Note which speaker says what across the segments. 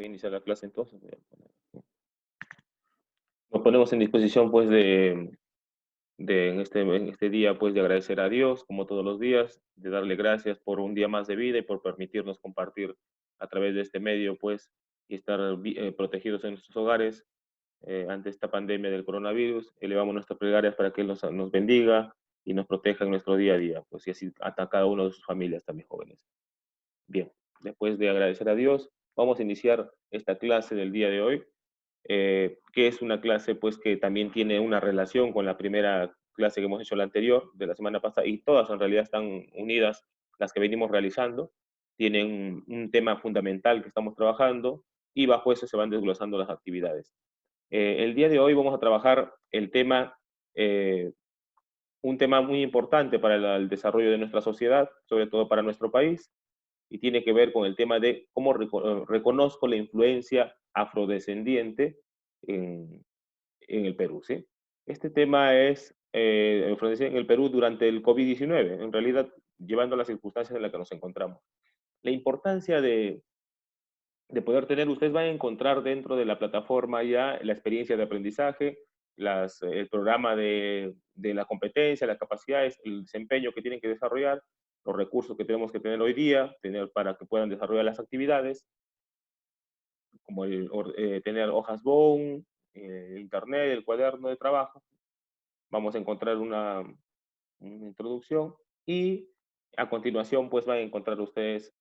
Speaker 1: Voy a iniciar la clase entonces. Nos ponemos en disposición, pues, en este día, pues, de agradecer a Dios, como todos los días, de darle gracias por un día más de vida y por permitirnos compartir a través de este medio, pues, y estar protegidos en nuestros hogares ante esta pandemia del coronavirus. Elevamos nuestras plegarias para que Él nos bendiga y nos proteja en nuestro día a día, pues, y así a cada uno de sus familias también jóvenes. Bien, después de agradecer a Dios, vamos a iniciar esta clase del día de hoy, que es una clase pues que también tiene una relación con la primera clase que hemos hecho la anterior, de la semana pasada, y todas en realidad están unidas, las que venimos realizando, tienen un tema fundamental que estamos trabajando y bajo eso se van desglosando las actividades. El día de hoy vamos a trabajar eh, un tema muy importante para el desarrollo de nuestra sociedad, sobre todo para nuestro país, y tiene que ver con el tema de cómo reconozco la influencia afrodescendiente en el Perú, ¿sí? Este tema es afrodescendiente en el Perú durante el COVID-19, en realidad llevando a las circunstancias en las que nos encontramos. La importancia de poder tener, ustedes van a encontrar dentro de la plataforma ya la experiencia de aprendizaje, el programa de la competencia, las capacidades, el desempeño que tienen que desarrollar, los recursos que tenemos que tener hoy día, tener para que puedan desarrollar las actividades, como tener hojas Bone, internet, el cuaderno de trabajo. Vamos a encontrar una introducción y a continuación pues van a encontrar ustedes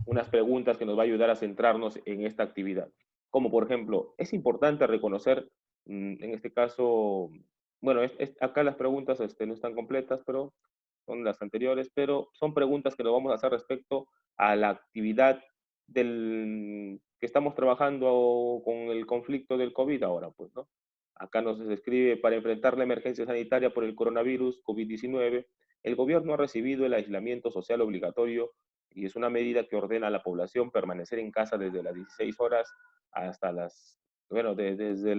Speaker 1: unas preguntas que nos va a ayudar a centrarnos en esta actividad. Como por ejemplo, es importante reconocer, en este caso, bueno, acá las preguntas no están completas, pero son las anteriores, pero son preguntas que nos vamos a hacer respecto a la actividad que estamos trabajando con el conflicto del COVID ahora, pues, ¿no? Acá nos describe, para enfrentar la emergencia sanitaria por el coronavirus COVID-19, el gobierno ha recibido el aislamiento social obligatorio y es una medida que ordena a la población permanecer en casa desde las 16 horas hasta bueno, desde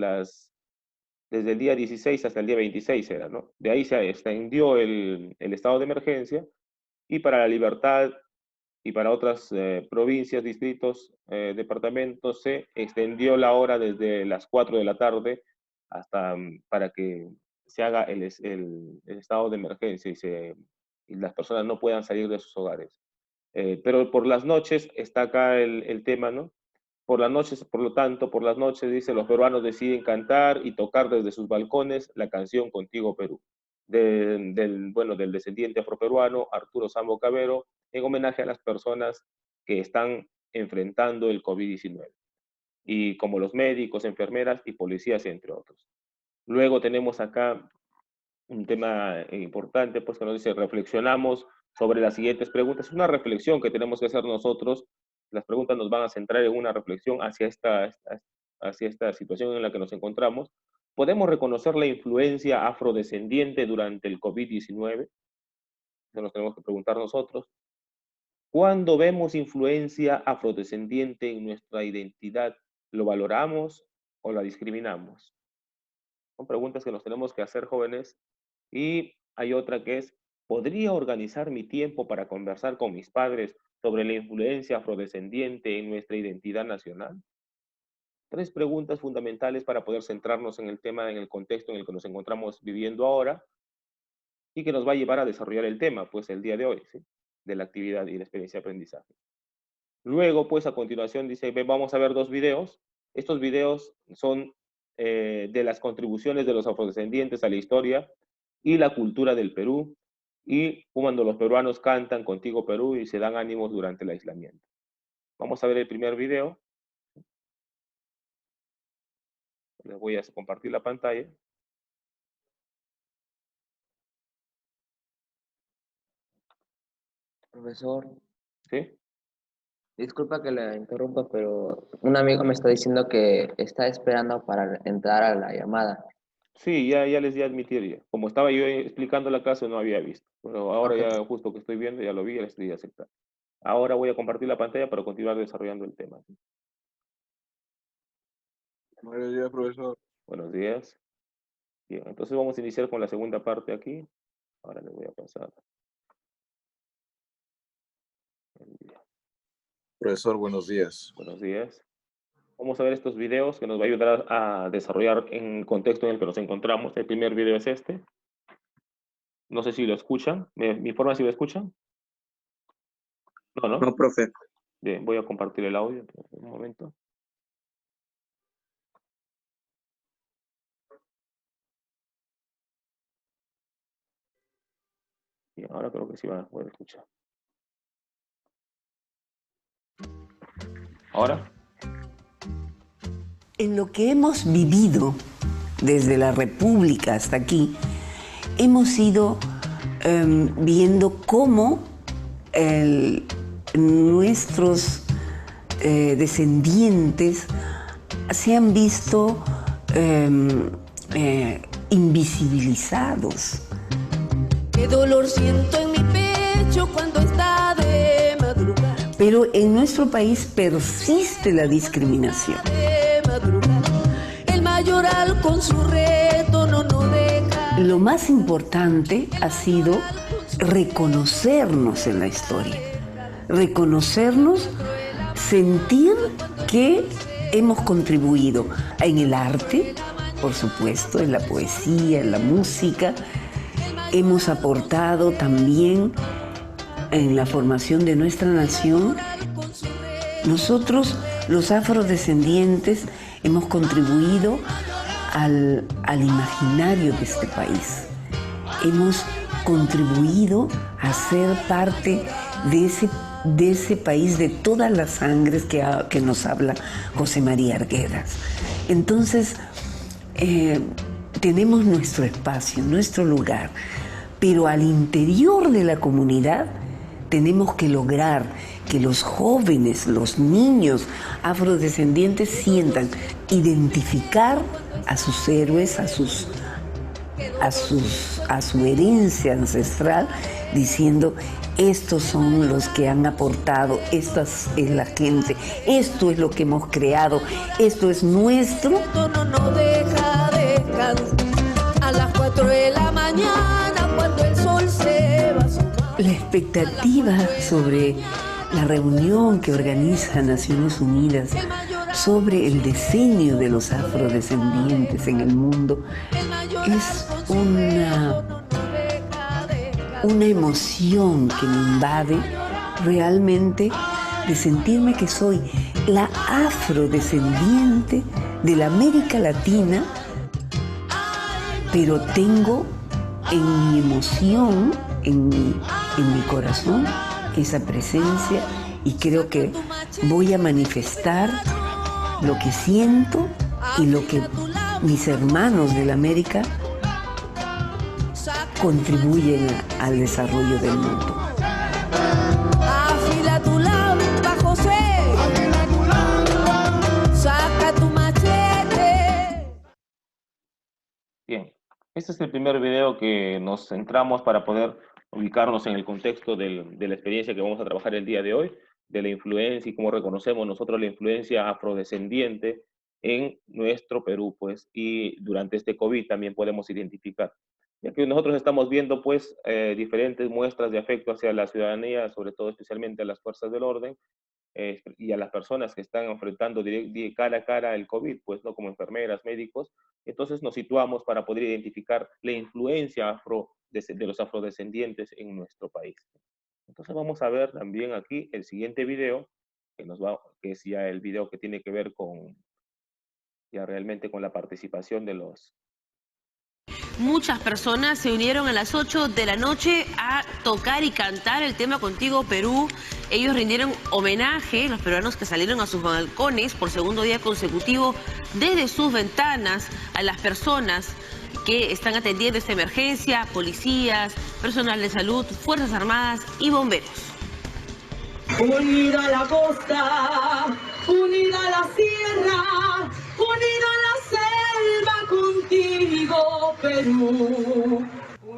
Speaker 1: el día 16 hasta el día 26 era, ¿no? De ahí se extendió el estado de emergencia y para la libertad y para otras provincias, distritos, departamentos, se extendió la hora desde las 4 de la tarde hasta para que se haga el estado de emergencia y las personas no puedan salir de sus hogares. Pero por las noches está acá el tema, ¿no? Por las noches, por lo tanto, por las noches, dice, los peruanos deciden cantar y tocar desde sus balcones la canción Contigo Perú, del descendiente afroperuano Arturo Sambo Cabero, en homenaje a las personas que están enfrentando el COVID-19, y como los médicos, enfermeras y policías, entre otros. Luego tenemos acá un tema importante, pues que nos dice, reflexionamos sobre las siguientes preguntas. Es una reflexión que tenemos que hacer nosotros. Las preguntas nos van a centrar en una reflexión hacia esta situación en la que nos encontramos. ¿Podemos reconocer la influencia afrodescendiente durante el COVID-19? Eso nos tenemos que preguntar nosotros. ¿Cuándo vemos influencia afrodescendiente en nuestra identidad, lo valoramos o la discriminamos? Son preguntas que nos tenemos que hacer, jóvenes. Y hay otra que es, ¿podría organizar mi tiempo para conversar con mis padres sobre la influencia afrodescendiente en nuestra identidad nacional? Tres preguntas fundamentales para poder centrarnos en el tema, en el contexto en el que nos encontramos viviendo ahora y que nos va a llevar a desarrollar el tema, pues el día de hoy, ¿sí? De la actividad y la experiencia de aprendizaje. Luego, pues a continuación dice, vamos a ver dos videos. Estos videos son de las contribuciones de los afrodescendientes a la historia y la cultura del Perú, y cuando los peruanos cantan Contigo Perú y se dan ánimos durante el aislamiento. Vamos a ver el primer video. Les voy a compartir la pantalla.
Speaker 2: Profesor,
Speaker 1: ¿Sí?
Speaker 2: disculpa que le interrumpa, pero un amigo me está diciendo que está esperando para entrar a la llamada.
Speaker 1: Sí, ya les di a admitir ya. Como estaba yo explicando la clase, no había visto. Pero ahora
Speaker 2: Ok,
Speaker 1: ya justo que estoy viendo, ya lo vi, ya les di a aceptar. Ahora voy a compartir la pantalla para continuar desarrollando el tema.
Speaker 3: Buenos días, profesor.
Speaker 1: Buenos días. Bien, entonces vamos a iniciar con la segunda parte aquí. Ahora les voy a pasar el video.
Speaker 3: Profesor, buenos días.
Speaker 1: Buenos días. Vamos a ver estos videos que nos va a ayudar a desarrollar en el contexto en el que nos encontramos. El primer video es este. No sé si lo escuchan. ¿Me informan si lo escuchan? No, ¿no?
Speaker 4: No, profe.
Speaker 1: Bien, voy a compartir el audio. Un momento. Y ahora creo que sí van a poder escuchar. ¿Ahora?
Speaker 5: En lo que hemos vivido desde la República hasta aquí, hemos ido viendo cómo nuestros descendientes se han visto invisibilizados.
Speaker 6: Qué dolor siento en mi pecho cuando está de madrugada.
Speaker 5: Pero en nuestro país persiste la discriminación.
Speaker 6: De madrugada. El mayoral con su reto no deja.
Speaker 5: Lo más importante ha sido reconocernos en la historia. Reconocernos, sentir que hemos contribuido en el arte, por supuesto, en la poesía, en la música. Hemos aportado también en la formación de nuestra nación. Nosotros, los afrodescendientes, hemos contribuido al imaginario de este país. Hemos contribuido a ser parte de ese país de todas las sangres que nos habla José María Arguedas. Entonces, tenemos nuestro espacio, nuestro lugar, pero al interior de la comunidad tenemos que lograr que los jóvenes, los niños afrodescendientes sientan identificar a sus héroes, a su herencia ancestral, diciendo: estos son los que han aportado, esta es la gente, esto es lo que hemos creado, esto es nuestro.
Speaker 6: No deja descansar. A las 4 de la mañana cuando el sol se va a asomar.
Speaker 5: La expectativa sobre la reunión que organiza Naciones Unidas sobre el diseño de los afrodescendientes en el mundo es una emoción que me invade realmente, de sentirme que soy la afrodescendiente de la América Latina, pero tengo en mi emoción, en mi corazón, esa presencia, y creo que voy a manifestar lo que siento y lo que mis hermanos de la América contribuyen al desarrollo del mundo.
Speaker 6: Afila tu lámpara, José. Saca tu machete.
Speaker 1: Bien, este es el primer video que nos centramos para poder ubicarnos en el contexto de la experiencia que vamos a trabajar el día de hoy, de la influencia y cómo reconocemos nosotros la influencia afrodescendiente en nuestro Perú, pues, y durante este COVID también podemos identificar. Ya que nosotros estamos viendo, pues, diferentes muestras de afecto hacia la ciudadanía, sobre todo especialmente a las fuerzas del orden, y a las personas que están enfrentando cara a cara el COVID, pues, ¿no? Como enfermeras, médicos. Entonces nos situamos para poder identificar la influencia de los afrodescendientes en nuestro país. Entonces vamos a ver también aquí el siguiente video, que es ya el video que tiene que ver ya realmente con la participación de los...
Speaker 7: Muchas personas se unieron a las 8 de la noche a tocar y cantar el tema Contigo Perú. Ellos rindieron homenaje, los peruanos que salieron a sus balcones por segundo día consecutivo, desde sus ventanas, a las personas que están atendiendo esta emergencia: policías, personal de salud, fuerzas armadas y bomberos.
Speaker 6: Unida a la costa, unida a la sierra, unida a la selva, contigo Perú.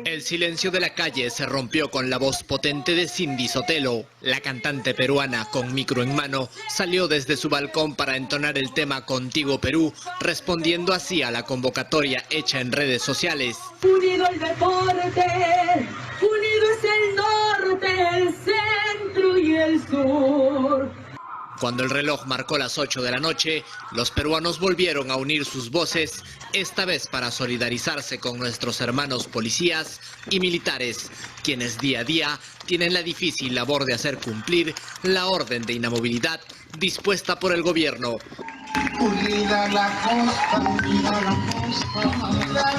Speaker 8: El silencio de la calle se rompió con la voz potente de Cindy Sotelo. La cantante peruana, con micro en mano, salió desde su balcón para entonar el tema Contigo Perú, respondiendo así a la convocatoria hecha en redes sociales.
Speaker 6: Unido el deporte, unido es el norte, el centro y el sur.
Speaker 8: Cuando el reloj marcó las 8 de la noche, los peruanos volvieron a unir sus voces, esta vez para solidarizarse con nuestros hermanos policías y militares, quienes día a día tienen la difícil labor de hacer cumplir la orden de inamovilidad dispuesta por el gobierno.
Speaker 4: Unida la costa, unida la costa, unida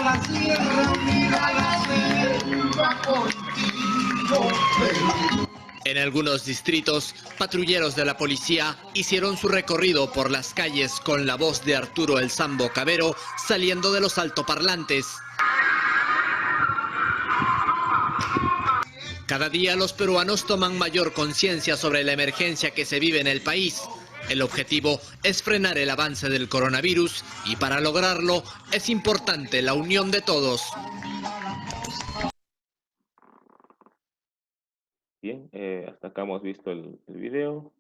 Speaker 4: la sierra, unida la selva contigo, Perú.
Speaker 8: En algunos distritos, patrulleros de la policía hicieron su recorrido por las calles con la voz de Arturo El Sambo Cabero saliendo de los altoparlantes. Cada día los peruanos toman mayor conciencia sobre la emergencia que se vive en el país. El objetivo es frenar el avance del coronavirus y para lograrlo es importante la unión de todos.
Speaker 1: Bien, hasta acá hemos visto el video.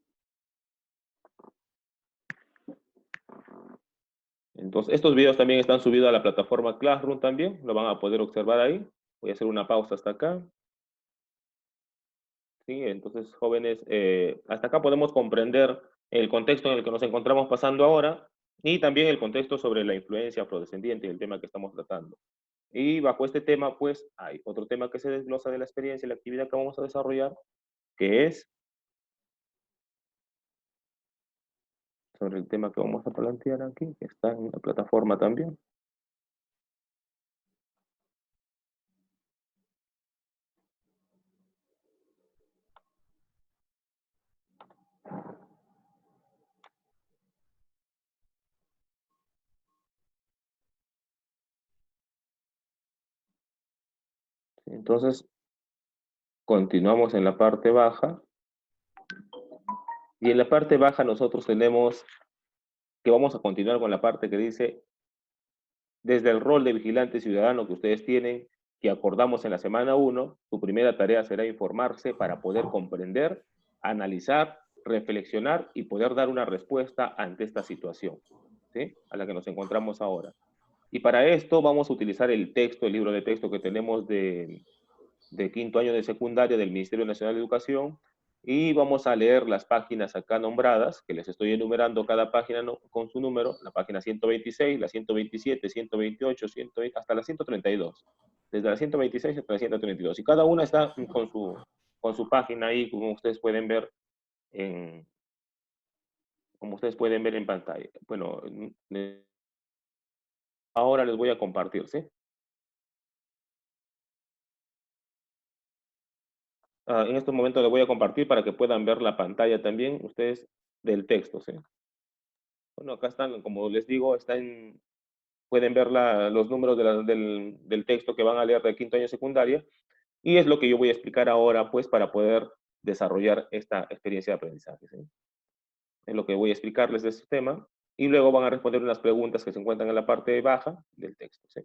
Speaker 1: Entonces, estos videos también están subidos a la plataforma Classroom también, lo van a poder observar ahí. Voy a hacer una pausa hasta acá. Sí, entonces, jóvenes, hasta acá podemos comprender el contexto en el que nos encontramos pasando ahora y también el contexto sobre la influencia afrodescendiente y el tema que estamos tratando. Y bajo este tema, pues, hay otro tema que se desglosa de la experiencia y la actividad que vamos a desarrollar, que es sobre el tema que vamos a plantear aquí, que está en la plataforma también. Entonces, continuamos en la parte baja. Y en la parte baja nosotros tenemos que vamos a continuar con la parte que dice, desde el rol de vigilante ciudadano que ustedes tienen, que acordamos en la semana 1, su primera tarea será informarse para poder comprender, analizar, reflexionar y poder dar una respuesta ante esta situación, ¿sí?, a la que nos encontramos ahora. Y para esto vamos a utilizar el texto, el libro de texto que tenemos de quinto año de secundaria del Ministerio Nacional de Educación, y vamos a leer las páginas acá nombradas, que les estoy enumerando cada página con su número, la página 126, la 127, 128, 120, hasta la 132. Desde la 126 hasta la 132. Y cada una está con su página ahí, como ustedes pueden ver en pantalla. Bueno, ahora les voy a compartir, ¿sí? En este momento les voy a compartir para que puedan ver la pantalla también ustedes del texto, ¿sí? Bueno, acá están, como les digo, pueden ver los números del texto que van a leer de quinto año de secundaria, y es lo que yo voy a explicar ahora, pues, para poder desarrollar esta experiencia de aprendizaje, ¿sí? Es lo que voy a explicarles de este tema, y luego van a responder unas preguntas que se encuentran en la parte baja del texto, ¿sí?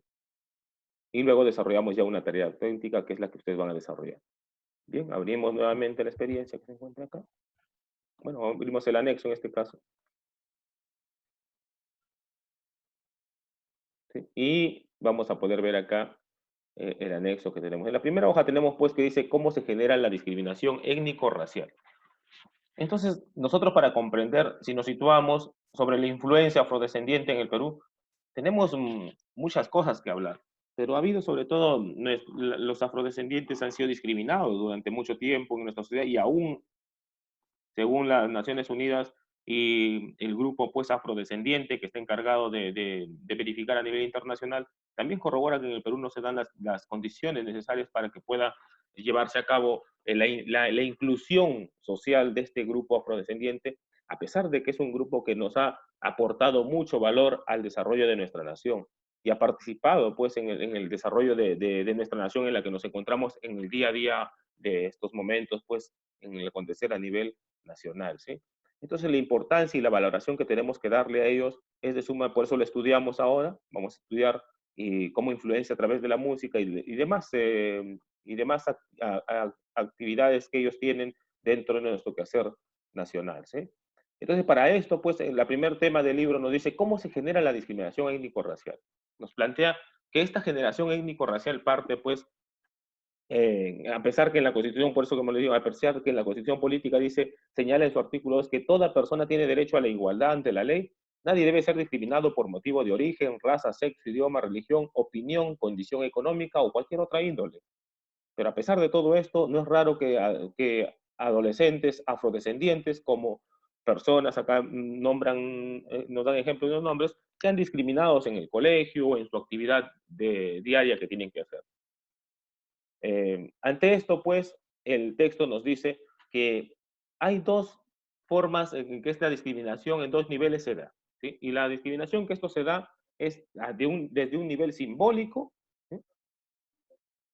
Speaker 1: Y luego desarrollamos ya una tarea auténtica, que es la que ustedes van a desarrollar. Bien, abrimos nuevamente la experiencia que se encuentra acá. Bueno, abrimos el anexo en este caso. ¿Sí? Y vamos a poder ver acá el anexo que tenemos. En la primera hoja tenemos pues que dice cómo se genera la discriminación étnico-racial. Entonces, nosotros para comprender, si nos situamos sobre la influencia afrodescendiente en el Perú, tenemos muchas cosas que hablar. Pero ha habido sobre todo, los afrodescendientes han sido discriminados durante mucho tiempo en nuestra sociedad y aún, según las Naciones Unidas y el grupo pues afrodescendiente que está encargado de verificar a nivel internacional, también corrobora que en el Perú no se dan las condiciones necesarias para que pueda llevarse a cabo la inclusión social de este grupo afrodescendiente, a pesar de que es un grupo que nos ha aportado mucho valor al desarrollo de nuestra nación y ha participado pues en el desarrollo de nuestra nación en la que nos encontramos en el día a día de estos momentos, pues en el acontecer a nivel nacional, ¿sí? Entonces la importancia y la valoración que tenemos que darle a ellos es de suma, por eso lo estudiamos ahora, vamos a estudiar cómo influencia a través de la música y demás actividades que ellos tienen dentro de nuestro quehacer nacional, ¿sí? Entonces, para esto, pues, el primer tema del libro nos dice cómo se genera la discriminación étnico-racial. Nos plantea que esta generación étnico-racial parte, pues, A pesar que en la Constitución, por eso como le digo, a pesar que en la Constitución política dice, señala en su artículo 2 que toda persona tiene derecho a la igualdad ante la ley, nadie debe ser discriminado por motivo de origen, raza, sexo, idioma, religión, opinión, condición económica o cualquier otra índole. Pero a pesar de todo esto, no es raro que adolescentes afrodescendientes, como personas acá nombran, nos dan ejemplos de los nombres, sean discriminados en el colegio o en su actividad diaria que tienen que hacer. Ante esto, pues, el texto nos dice que hay dos formas en que esta discriminación en dos niveles se da, ¿sí? Y la discriminación que esto se da es desde un nivel simbólico, ¿sí?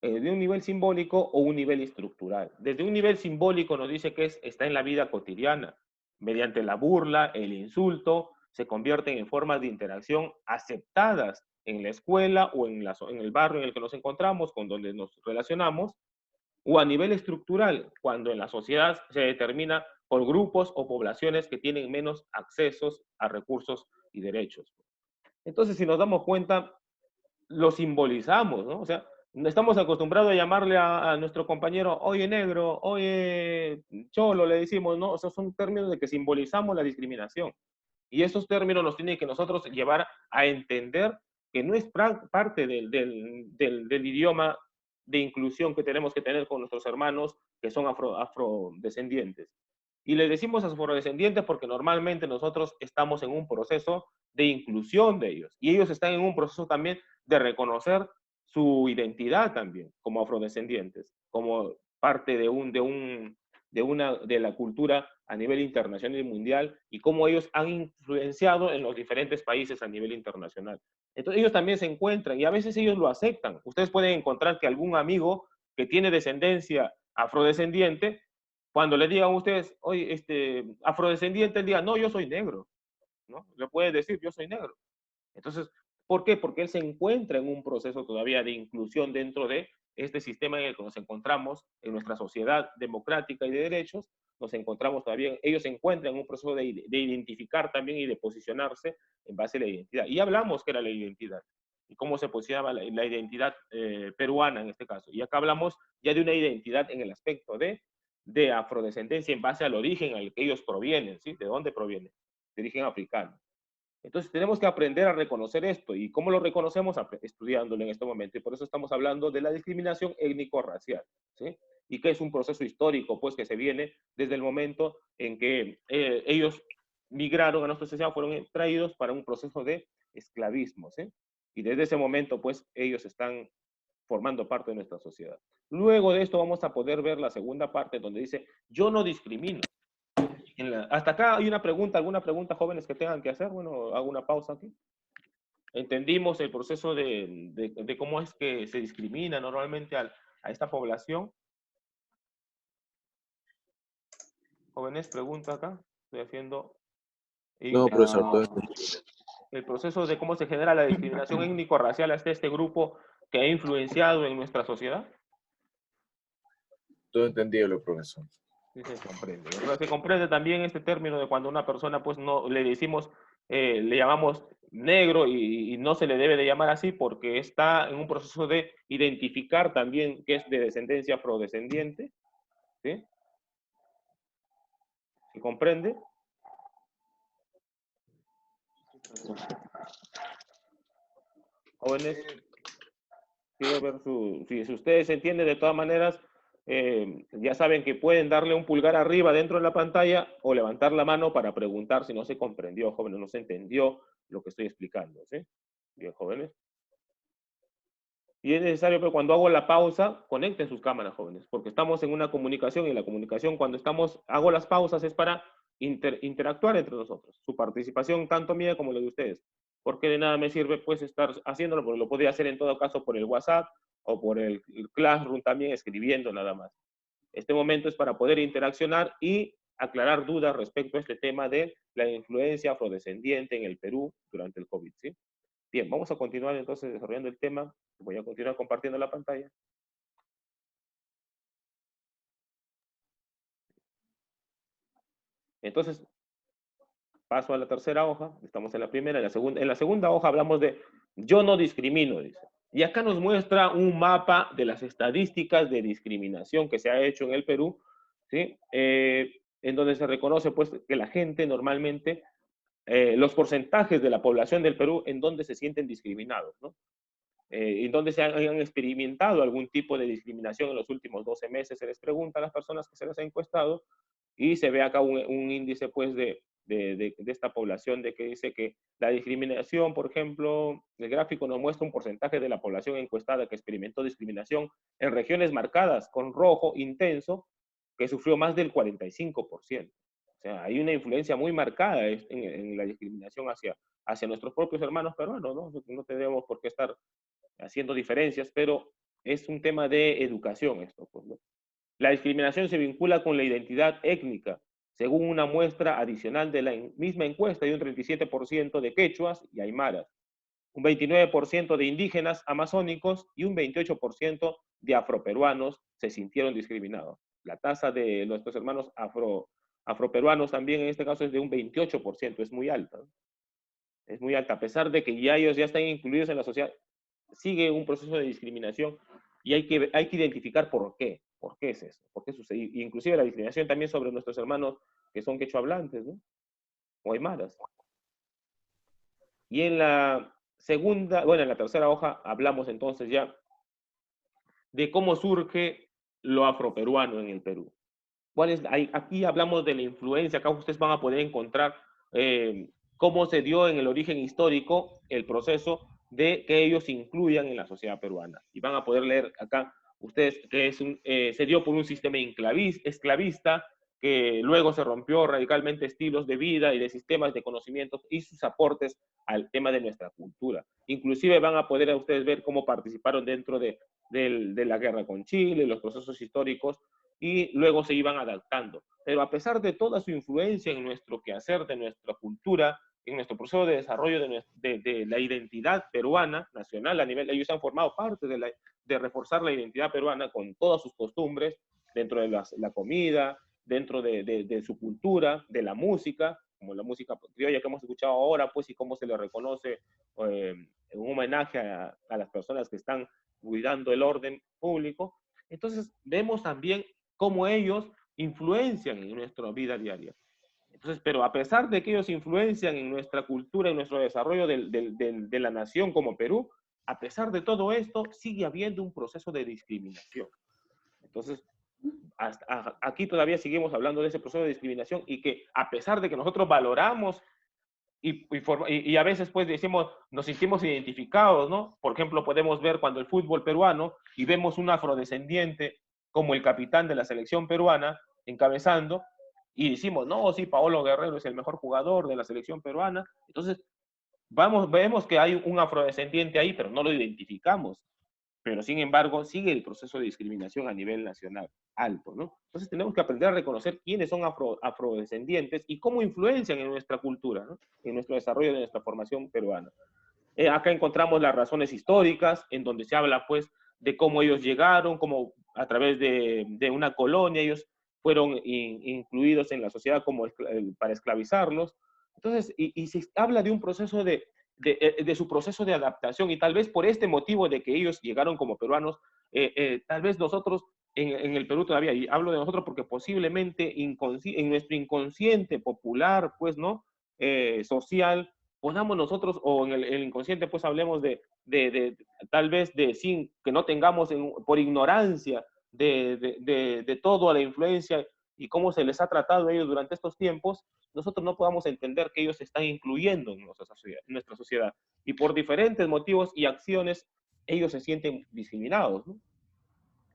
Speaker 1: De un nivel simbólico o un nivel estructural. Desde un nivel simbólico nos dice que está en la vida cotidiana. Mediante la burla, el insulto, se convierten en formas de interacción aceptadas en la escuela o en el barrio en el que nos encontramos, con donde nos relacionamos, o a nivel estructural, cuando en la sociedad se determina por grupos o poblaciones que tienen menos accesos a recursos y derechos. Entonces, si nos damos cuenta, lo simbolizamos, ¿no? O sea, estamos acostumbrados a llamarle a nuestro compañero, oye negro, oye cholo, le decimos, ¿no? Esos son términos de que simbolizamos la discriminación. Y esos términos nos tienen que nosotros llevar a entender que no es parte del idioma de inclusión que tenemos que tener con nuestros hermanos que son afrodescendientes. Y les decimos afrodescendientes porque normalmente nosotros estamos en un proceso de inclusión de ellos. Y ellos están en un proceso también de reconocer su identidad también como afrodescendientes, como parte de la cultura a nivel internacional y mundial, y cómo ellos han influenciado en los diferentes países a nivel internacional. Entonces ellos también se encuentran, y a veces ellos lo aceptan. Ustedes pueden encontrar que algún amigo que tiene descendencia afrodescendiente, cuando le digan a ustedes, oye, afrodescendiente, él diga, no, yo soy negro, ¿no? Le puede decir, yo soy negro. Entonces, ¿por qué? Porque él se encuentra en un proceso todavía de inclusión dentro de este sistema en el que nos encontramos, en nuestra sociedad democrática y de derechos, nos encontramos todavía, ellos se encuentran en un proceso de identificar también y de posicionarse en base a la identidad. Y hablamos que era la identidad, y cómo se posicionaba la identidad peruana en este caso. Y acá hablamos ya de una identidad en el aspecto de afrodescendencia en base al origen al que ellos provienen, ¿sí? ¿De dónde provienen? De origen africano. Entonces tenemos que aprender a reconocer esto. ¿Y cómo lo reconocemos? Estudiándolo en este momento. Y por eso estamos hablando de la discriminación étnico-racial, ¿sí? Y que es un proceso histórico, pues, que se viene desde el momento en que ellos migraron a nuestra sociedad, fueron traídos para un proceso de esclavismo, ¿sí? Y desde ese momento, pues, ellos están formando parte de nuestra sociedad. Luego de esto vamos a poder ver la segunda parte donde dice, yo no discrimino. Hasta acá hay una pregunta, alguna pregunta, jóvenes, que tengan que hacer. Bueno, hago una pausa aquí. Entendimos el proceso de cómo es que se discrimina normalmente a esta población. Jóvenes, pregunta acá. Estoy haciendo...
Speaker 3: No, profesor, todo
Speaker 1: el proceso de cómo se genera la discriminación étnico-racial hasta este grupo que ha influenciado en nuestra sociedad.
Speaker 3: todo entendido, profesor.
Speaker 1: Sí, se comprende. Se comprende también este término de cuando una persona, pues, no le decimos, le llamamos negro y no se le debe de llamar así porque está en un proceso de identificar también que es de descendencia afrodescendiente. ¿Sí? ¿Se comprende? Jóvenes, quiero ver si ustedes entienden de todas maneras. Ya saben que pueden darle un pulgar arriba dentro de la pantalla o levantar la mano para preguntar si no se comprendió, jóvenes, no se entendió lo que estoy explicando, ¿sí? Bien, jóvenes. Y es necesario que cuando hago la pausa, conecten sus cámaras, jóvenes, porque estamos en una comunicación y la comunicación cuando hago las pausas es para interactuar entre nosotros. Su participación, tanto mía como la de ustedes. Porque de nada me sirve pues estar haciéndolo, porque lo podría hacer en todo caso por el WhatsApp o por el Classroom también, escribiendo nada más. Este momento es para poder interaccionar y aclarar dudas respecto a este tema de la influencia afrodescendiente en el Perú durante el COVID, ¿sí? Bien, vamos a continuar entonces desarrollando el tema. Voy a continuar compartiendo la pantalla. Entonces, paso a la tercera hoja. Estamos en la primera. En la segunda hoja hablamos de yo no discrimino, dice. Y acá nos muestra un mapa de las estadísticas de discriminación que se ha hecho en el Perú, ¿sí? En donde se reconoce pues, que la gente normalmente, los porcentajes de la población del Perú en donde se sienten discriminados, ¿no? En donde se han experimentado algún tipo de discriminación en los últimos 12 meses, se les pregunta a las personas que se les ha encuestado y se ve acá un índice pues de esta población de que dice que la discriminación, por ejemplo, el gráfico nos muestra un porcentaje de la población encuestada que experimentó discriminación en regiones marcadas con rojo intenso, que sufrió más del 45%. O sea, hay una influencia muy marcada en la discriminación hacia nuestros propios hermanos peruanos, ¿no? No tenemos por qué estar haciendo diferencias, pero es un tema de educación esto, pues, ¿no? La discriminación se vincula con la identidad étnica, según una muestra adicional de la misma encuesta, hay un 37% de quechuas y aymaras, un 29% de indígenas amazónicos y un 28% de afroperuanos se sintieron discriminados. La tasa de nuestros hermanos afroperuanos también en este caso es de un 28%, es muy alta, ¿no? Es muy alta, a pesar de que ya ellos ya están incluidos en la sociedad, sigue un proceso de discriminación y hay que identificar por qué es eso, por qué sucede. Y inclusive la discriminación también sobre nuestros hermanos que son quechohablantes, ¿no? O aymaras. Y en la segunda, bueno, en la tercera hoja hablamos entonces ya de cómo surge lo afroperuano en el Perú. Aquí hablamos de la influencia, acá ustedes van a poder encontrar cómo se dio en el origen histórico el proceso de que ellos se incluyan en la sociedad peruana. Y van a poder leer acá ustedes que se dio por un sistema esclavista que luego se rompió radicalmente estilos de vida y de sistemas de conocimientos y sus aportes al tema de nuestra cultura. Inclusive van a poder ustedes ver cómo participaron dentro de la guerra con Chile, los procesos históricos, y luego se iban adaptando. Pero a pesar de toda su influencia en nuestro quehacer, de nuestra cultura, en nuestro proceso de desarrollo de la identidad peruana, nacional, a nivel, ellos han formado parte de reforzar la identidad peruana con todas sus costumbres, dentro de la comida, dentro de su cultura, de la música, como la música criolla que hemos escuchado ahora, pues, y cómo se le reconoce en un homenaje a las personas que están cuidando el orden público. Entonces, vemos también cómo ellos influencian en nuestra vida diaria. Entonces, pero a pesar de que ellos influencian en nuestra cultura, en nuestro desarrollo de la nación como Perú, a pesar de todo esto, sigue habiendo un proceso de discriminación. Entonces, aquí todavía seguimos hablando de ese proceso de discriminación y que a pesar de que nosotros valoramos y a veces pues decimos, nos sentimos identificados, ¿no? Por ejemplo, podemos ver cuando el fútbol peruano y vemos un afrodescendiente como el capitán de la selección peruana encabezando y decimos, no, sí, Paolo Guerrero es el mejor jugador de la selección peruana. Entonces, vemos que hay un afrodescendiente ahí, pero no lo identificamos. Pero sin embargo, sigue el proceso de discriminación a nivel nacional alto, ¿no? Entonces tenemos que aprender a reconocer quiénes son afrodescendientes y cómo influencian en nuestra cultura, ¿no? En nuestro desarrollo de nuestra formación peruana. Acá encontramos las razones históricas, en donde se habla, pues, de cómo ellos llegaron, cómo a través de una colonia ellos fueron incluidos en la sociedad como para esclavizarlos. Entonces, y se habla de un proceso de su proceso de adaptación, y tal vez por este motivo de que ellos llegaron como peruanos, tal vez nosotros en el Perú todavía, y hablo de nosotros porque posiblemente en nuestro inconsciente popular, pues, ¿no? Social, podamos nosotros, o en el inconsciente, pues, hablemos tal vez sin que no tengamos por ignorancia de toda la influencia y cómo se les ha tratado a ellos durante estos tiempos, nosotros no podamos entender que ellos se están incluyendo en nuestra sociedad. Y por diferentes motivos y acciones, ellos se sienten discriminados, ¿no?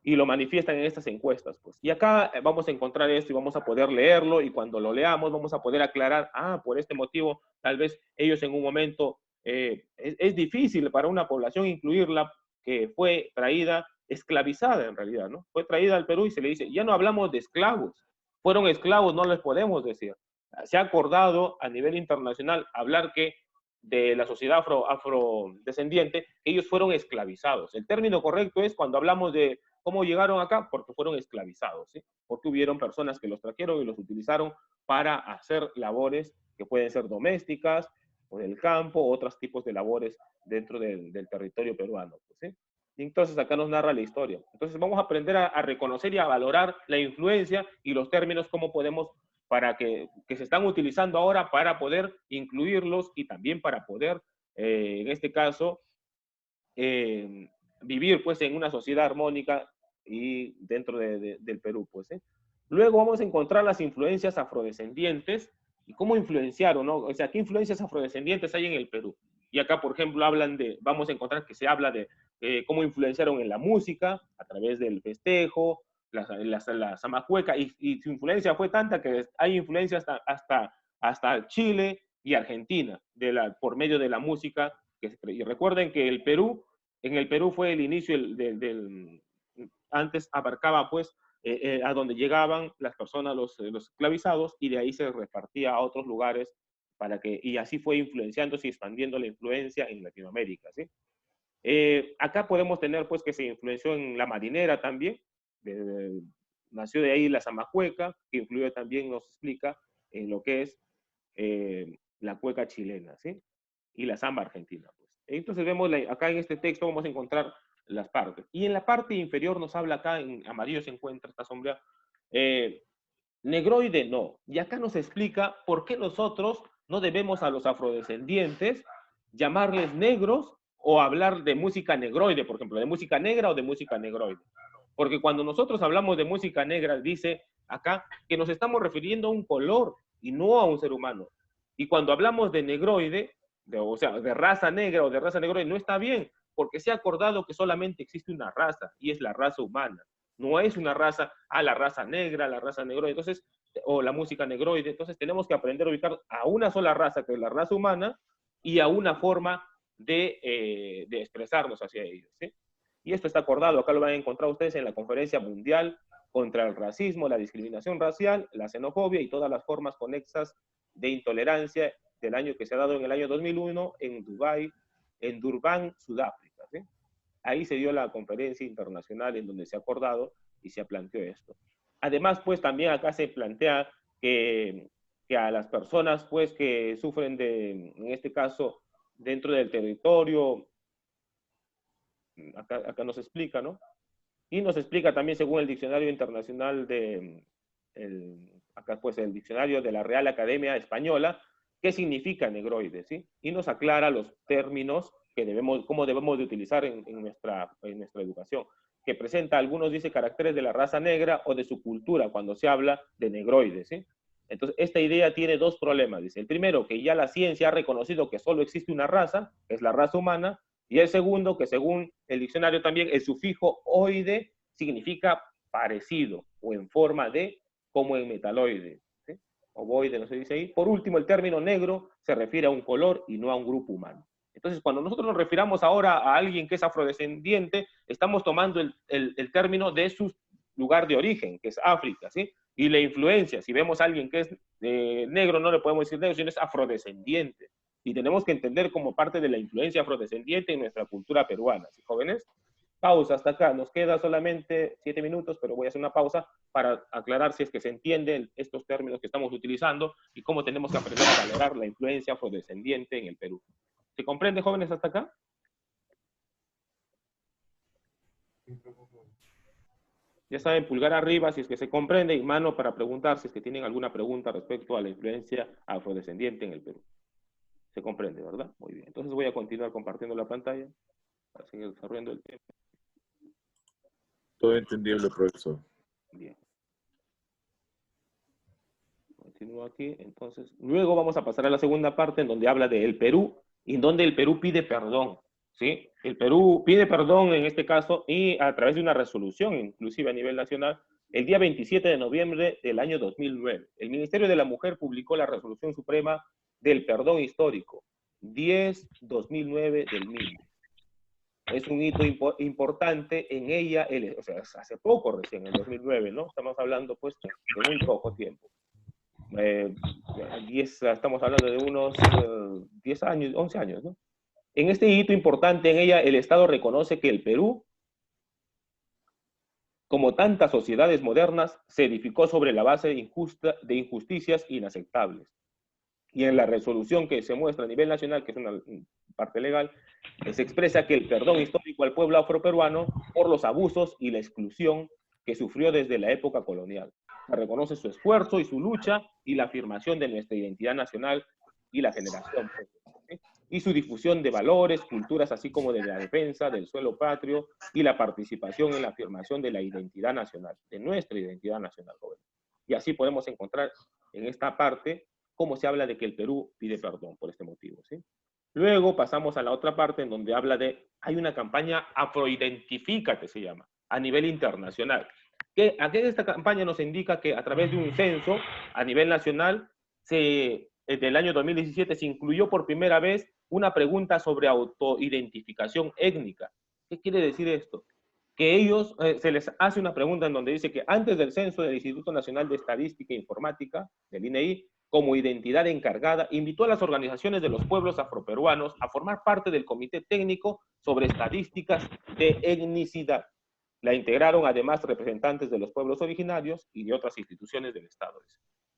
Speaker 1: Y lo manifiestan en estas encuestas, pues. Y acá vamos a encontrar esto y vamos a poder leerlo, y cuando lo leamos vamos a poder aclarar, por este motivo, tal vez ellos en un momento, es difícil para una población incluirla que fue traída, esclavizada en realidad, ¿no? Fue traída al Perú y se le dice, ya no hablamos de esclavos, fueron esclavos, no les podemos decir. Se ha acordado a nivel internacional hablar que de la sociedad afrodescendiente, ellos fueron esclavizados. El término correcto es cuando hablamos de cómo llegaron acá, porque fueron esclavizados, ¿sí? Porque hubieron personas que los trajeron y los utilizaron para hacer labores que pueden ser domésticas, o del campo, otros tipos de labores dentro del territorio peruano. Pues, ¿sí? Y entonces acá nos narra la historia. Entonces vamos a aprender a reconocer y a valorar la influencia y los términos, cómo podemos, para que se están utilizando ahora para poder incluirlos y también para poder, en este caso, vivir pues en una sociedad armónica y dentro del Perú. Pues, ¿sí? Luego vamos a encontrar las influencias afrodescendientes y cómo influenciaron, ¿no? O sea, ¿qué influencias afrodescendientes hay en el Perú? Y acá, por ejemplo, vamos a encontrar que se habla de cómo influenciaron en la música, a través del festejo, la zamacueca, y su influencia fue tanta que hay influencia hasta Chile y Argentina, por medio de la música. Y recuerden que en el Perú fue el inicio antes abarcaba pues a donde llegaban las personas, los esclavizados, y de ahí se repartía a otros lugares y así fue influenciándose y expandiendo la influencia en Latinoamérica, ¿sí? Acá podemos tener pues que se influenció en la marinera también, nació de ahí la zamacueca, que influyó también, nos explica, en lo que es la cueca chilena, ¿sí? Y la samba argentina. Pues. Entonces vemos, acá en este texto vamos a encontrar las partes. Y en la parte inferior nos habla acá, en amarillo se encuentra esta sombra, negroide no. Y acá nos explica por qué nosotros no debemos a los afrodescendientes llamarles negros o hablar de música negroide, por ejemplo, de música negra o de música negroide. Porque cuando nosotros hablamos de música negra, dice acá que nos estamos refiriendo a un color y no a un ser humano. Y cuando hablamos de negroide, o sea, de raza negra o de raza negroide, no está bien, porque se ha acordado que solamente existe una raza, y es la raza humana. No es una raza, la raza negra, la raza negroide, entonces, o la música negroide. Entonces tenemos que aprender a ubicar a una sola raza, que es la raza humana, y a una forma de expresarnos hacia ellos, ¿sí? Y esto está acordado, acá lo van a encontrar ustedes en la Conferencia Mundial contra el Racismo, la Discriminación Racial, la Xenofobia y todas las formas conexas de intolerancia del año que se ha dado en el año 2001 en Dubái, en Durban, Sudáfrica, ¿sí? Ahí se dio la conferencia internacional en donde se ha acordado y se planteó esto. Además, pues también acá se plantea que a las personas pues que sufren en este caso, dentro del territorio, acá nos explica, ¿no? Y nos explica también, según el diccionario internacional acá pues el diccionario de la Real Academia Española, qué significa negroide, ¿sí? Y nos aclara los términos cómo debemos de utilizar en nuestra educación, que presenta, algunos dice caracteres de la raza negra o de su cultura cuando se habla de negroide, ¿sí? Entonces, esta idea tiene dos problemas, dice. El primero, que ya la ciencia ha reconocido que solo existe una raza, que es la raza humana, y el segundo, que según el diccionario también, el sufijo oide significa parecido, o en forma de, como en metaloide, ¿sí? Ovoide, no se dice ahí. Por último, el término negro se refiere a un color y no a un grupo humano. Entonces, cuando nosotros nos refiramos ahora a alguien que es afrodescendiente, estamos tomando el término de su lugar de origen, que es África, ¿sí? Y la influencia, si vemos a alguien que es negro, no le podemos decir negro, sino es afrodescendiente. Y tenemos que entender como parte de la influencia afrodescendiente en nuestra cultura peruana, ¿sí, jóvenes? Pausa hasta acá, nos queda solamente 7 minutos, pero voy a hacer una pausa para aclarar si es que se entienden estos términos que estamos utilizando y cómo tenemos que aprender a valorar la influencia afrodescendiente en el Perú. ¿Se comprende, jóvenes, hasta acá? Ya saben, pulgar arriba si es que se comprende y mano para preguntar si es que tienen alguna pregunta respecto a la influencia afrodescendiente en el Perú. Se comprende, ¿verdad? Muy bien. Entonces voy a continuar compartiendo la pantalla para seguir desarrollando el tema.
Speaker 3: Todo entendible, profesor.
Speaker 1: Bien. Continúo aquí. Entonces, luego vamos a pasar a la segunda parte en donde habla del Perú y en donde el Perú pide perdón. ¿Sí? El Perú pide perdón en este caso y a través de una resolución, inclusive a nivel nacional, el día 27 de noviembre del año 2009. El Ministerio de la Mujer publicó la Resolución Suprema del Perdón Histórico, 10-2009 del mismo. Es un hito importante en ella, o sea, hace poco recién, en 2009, ¿no? Estamos hablando, pues, de muy poco tiempo. Estamos hablando de unos 10 años, 11 años, ¿no? En este hito importante en ella, el Estado reconoce que el Perú, como tantas sociedades modernas, se edificó sobre la base de injusticias inaceptables. Y en la resolución que se muestra a nivel nacional, que es una parte legal, se expresa que el perdón histórico al pueblo afroperuano por los abusos y la exclusión que sufrió desde la época colonial. Se reconoce su esfuerzo y su lucha y la afirmación de nuestra identidad nacional y la generación, ¿sí? Y su difusión de valores, culturas, así como de la defensa del suelo patrio y la participación en la afirmación de la identidad nacional, de nuestra identidad nacional, jóvenes. Y así podemos encontrar en esta parte cómo se habla de que el Perú pide perdón por este motivo, ¿sí? Luego pasamos a la otra parte en donde habla de, hay una campaña Afroidentifícate, se llama, a nivel internacional. Aquí esta campaña nos indica que a través de un censo a nivel nacional, desde el año 2017 se incluyó por primera vez una pregunta sobre autoidentificación étnica. ¿Qué quiere decir esto? Que ellos, se les hace una pregunta en donde dice que antes del censo del Instituto Nacional de Estadística e Informática, del INEI, como identidad encargada, invitó a las organizaciones de los pueblos afroperuanos a formar parte del Comité Técnico sobre Estadísticas de Etnicidad. La integraron además representantes de los pueblos originarios y de otras instituciones del Estado.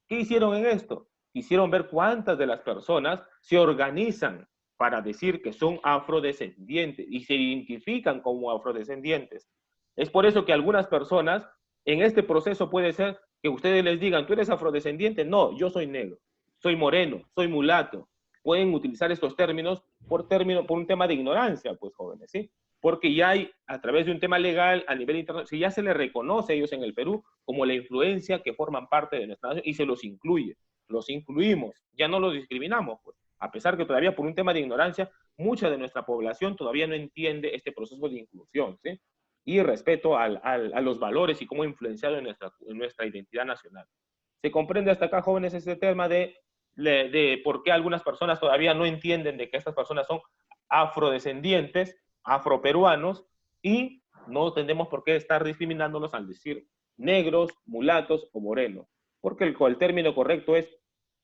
Speaker 1: ¿Qué hicieron en esto? Quisieron ver cuántas de las personas se organizan para decir que son afrodescendientes y se identifican como afrodescendientes. Es por eso que algunas personas en este proceso puede ser que ustedes les digan, ¿tú eres afrodescendiente? No, yo soy negro, soy moreno, soy mulato. Pueden utilizar estos términos por un tema de ignorancia, pues jóvenes, ¿sí? Porque ya hay, a través de un tema legal a nivel internacional, si ya se les reconoce a ellos en el Perú como la influencia que forman parte de nuestra nación y se los incluye, los incluimos, ya no los discriminamos, pues. A pesar que todavía por un tema de ignorancia, mucha de nuestra población todavía no entiende este proceso de inclusión, ¿sí? Y respeto a los valores y cómo ha influenciado en nuestra identidad nacional. ¿Se comprende hasta acá, jóvenes, este tema de por qué algunas personas todavía no entienden de que estas personas son afrodescendientes, afroperuanos, y no tendemos por qué estar discriminándolos al decir negros, mulatos o morenos? Porque el término correcto es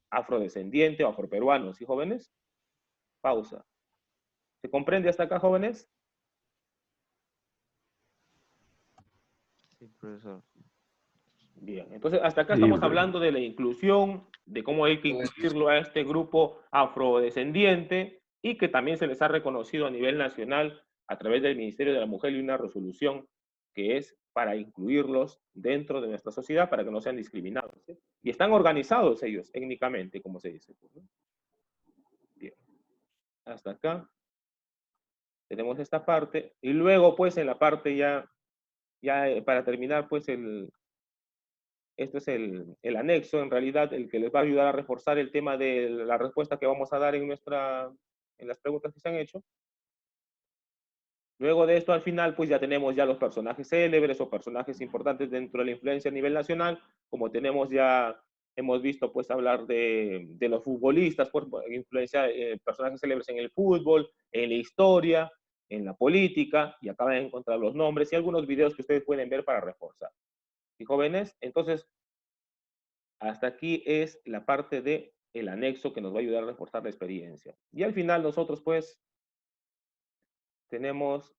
Speaker 1: afrodescendiente o afroperuano, ¿sí, jóvenes? Pausa. ¿Se comprende hasta acá, jóvenes?
Speaker 9: Sí, profesor.
Speaker 1: Bien, entonces hasta acá estamos hablando de la inclusión, de cómo hay que incluirlo a este grupo afrodescendiente y que también se les ha reconocido a nivel nacional a través del Ministerio de la Mujer y una resolución que es para incluirlos dentro de nuestra sociedad para que no sean discriminados, ¿sí? Y están organizados ellos étnicamente, como se dice, ¿no? Bien, hasta acá tenemos esta parte y luego pues en la parte ya para terminar pues este es el anexo, en realidad, el que les va a ayudar a reforzar el tema de la respuesta que vamos a dar en las preguntas que se han hecho. Luego de esto, al final, pues ya tenemos ya los personajes célebres o personajes importantes dentro de la influencia a nivel nacional, como hemos visto pues hablar de los futbolistas, por influencia, personajes célebres en el fútbol, en la historia, en la política, y acá van a encontrar los nombres y algunos videos que ustedes pueden ver para reforzar. ¿Y jóvenes? Entonces, hasta aquí es la parte del anexo que nos va a ayudar a reforzar la experiencia. Y al final nosotros pues tenemos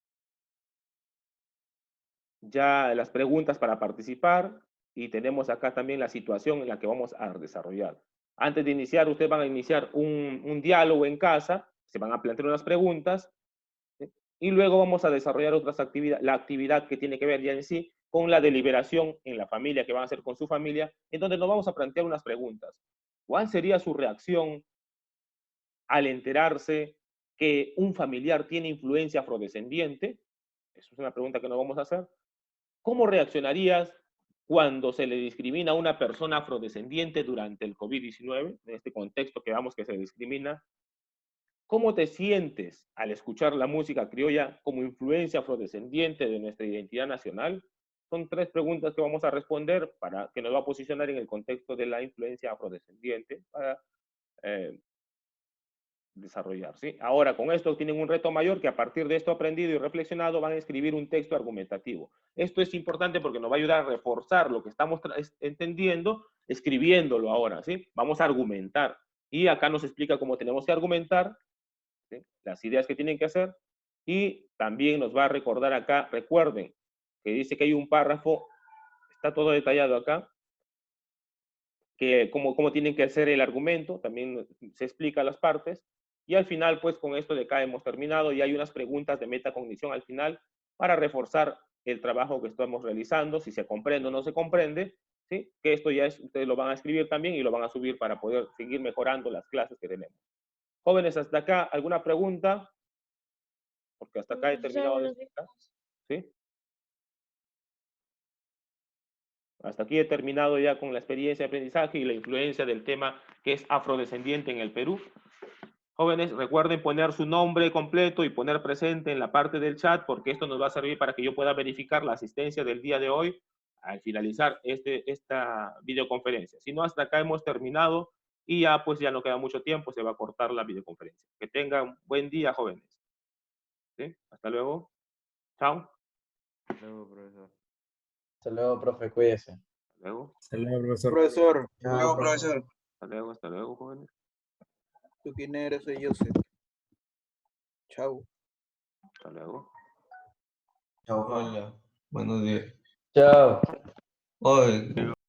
Speaker 1: ya las preguntas para participar y tenemos acá también la situación en la que vamos a desarrollar. Antes de iniciar, ustedes van a iniciar un diálogo en casa, se van a plantear unas preguntas, ¿sí? Y luego vamos a desarrollar otras actividades, la actividad que tiene que ver ya en sí con la deliberación en la familia, que van a hacer con su familia, en donde nos vamos a plantear unas preguntas. ¿Cuál sería su reacción al enterarse que un familiar tiene influencia afrodescendiente? Esa es una pregunta que nos vamos a hacer. ¿Cómo reaccionarías cuando se le discrimina a una persona afrodescendiente durante el COVID-19, en este contexto que vamos que se discrimina? ¿Cómo te sientes al escuchar la música criolla como influencia afrodescendiente de nuestra identidad nacional? Son 3 preguntas que vamos a responder para que nos va a posicionar en el contexto de la influencia afrodescendiente para desarrollar, ¿sí? Ahora, con esto tienen un reto mayor que a partir de esto aprendido y reflexionado van a escribir un texto argumentativo. Esto es importante porque nos va a ayudar a reforzar lo que estamos entendiendo, escribiéndolo ahora, ¿sí? Vamos a argumentar. Y acá nos explica cómo tenemos que argumentar, ¿sí? Las ideas que tienen que hacer. Y también nos va a recordar acá, recuerden, que dice que hay un párrafo, está todo detallado acá, cómo tienen que hacer el argumento, también se explica a las partes, y al final, pues con esto de acá hemos terminado, y hay unas preguntas de metacognición al final para reforzar el trabajo que estamos realizando, si se comprende o no se comprende, ¿sí? Que esto ya ustedes lo van a escribir también y lo van a subir para poder seguir mejorando las clases que tenemos. Jóvenes, hasta acá, ¿alguna pregunta? Porque hasta acá he terminado de explicar. ¿Sí? Hasta aquí he terminado ya con la experiencia de aprendizaje y la influencia del tema que es afrodescendiente en el Perú. Jóvenes, recuerden poner su nombre completo y poner presente en la parte del chat, porque esto nos va a servir para que yo pueda verificar la asistencia del día de hoy al finalizar esta videoconferencia. Si no, hasta acá hemos terminado y ya pues ya no queda mucho tiempo, se va a cortar la videoconferencia. Que tengan buen día, jóvenes. ¿Sí? Hasta luego. Chao.
Speaker 9: Hasta luego, profesor.
Speaker 10: Hasta luego, profe, cuídese.
Speaker 1: Hasta luego.
Speaker 11: Hasta luego, profesor.
Speaker 12: Profesor.
Speaker 10: Chao,
Speaker 12: Luego,
Speaker 10: profe.
Speaker 12: profesor.
Speaker 1: Hasta luego, jóvenes.
Speaker 12: ¿Tú quién eres? Soy Joseph. Chao.
Speaker 1: Hasta luego.
Speaker 10: Chao.
Speaker 11: Hola, buenos días.
Speaker 10: Chao.
Speaker 11: Hoy,